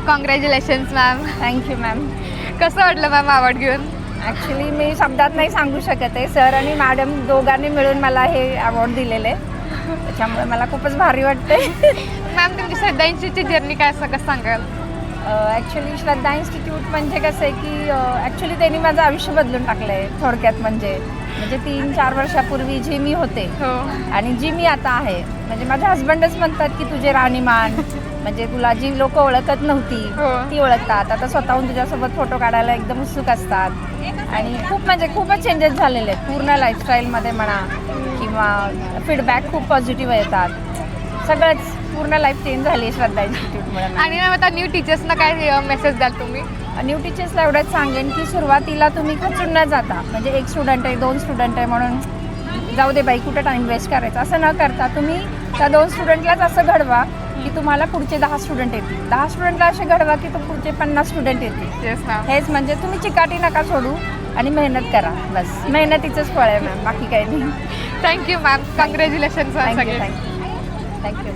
Congratulations ma'am. Thank you ma'am. कसं वाटलं ma'am award घेऊन? ॲक्च्युली मी शब्दात नाही सांगू शकत आहे. सर आणि मॅडम दोघांनी मिळून मला हे अवॉर्ड दिलेले, त्याच्यामुळे मला खूपच भारी वाटते. मॅम तुमची श्रद्धा इन्स्टिट्यूटची जर्नी काय असं कसं सांगाल? ॲक्च्युली श्रद्धा इन्स्टिट्यूट म्हणजे कसं आहे की ॲक्च्युली त्यांनी माझं आयुष्य बदलून टाकलं आहे थोडक्यात. म्हणजे 3-4 वर्षापूर्वी जी मी होते हो. आणि जी मी आता आहे, म्हणजे माझे हजबंडच म्हणतात की तुझे राहणीमान, म्हणजे तुला जी लोक ओळखत नव्हती हो. ती ओळखतात आता, स्वतःहून तुझ्यासोबत फोटो काढायला एकदम उत्सुक असतात. आणि खूपच चेंजेस झालेले आहेत पूर्ण लाईफस्टाईलमध्ये म्हणा, किंवा फीडबॅक खूप पॉझिटिव्ह येतात. सगळंच पूर्ण लाईफ चेंज झाली आहे श्रद्धा इन्स्टिट्यूटमुळे. आणि मॅम आता न्यू टीचर्सना काय मेसेज द्याल तुम्ही? न्यू टीचर्सला एवढंच सांगेन की सुरुवातीला तुम्ही खचून न जाता, म्हणजे 1 स्टुडंट आहे 2 स्टुडंट आहे म्हणून जाऊ दे बाई कुठं टाईम वेस्ट करायचा असं न करता, तुम्ही त्या 2 स्टुडंटलाच असं घडवा की तुम्हाला पुढचे 10 स्टुडंट येतील. 10 स्टुडंटला असे घडवा की पुढचे 50 स्टुडंट येतील. Yes ma'am. हेच म्हणजे तुम्ही चिकाटी नका सोडू आणि मेहनत करा. बस मेहनतीचंच फळ आहे मॅम, बाकी काही नाही. Thank you ma'am. कॉंग्रॅच्युलेशन्स थँक्यू सगळे. थँक्यू.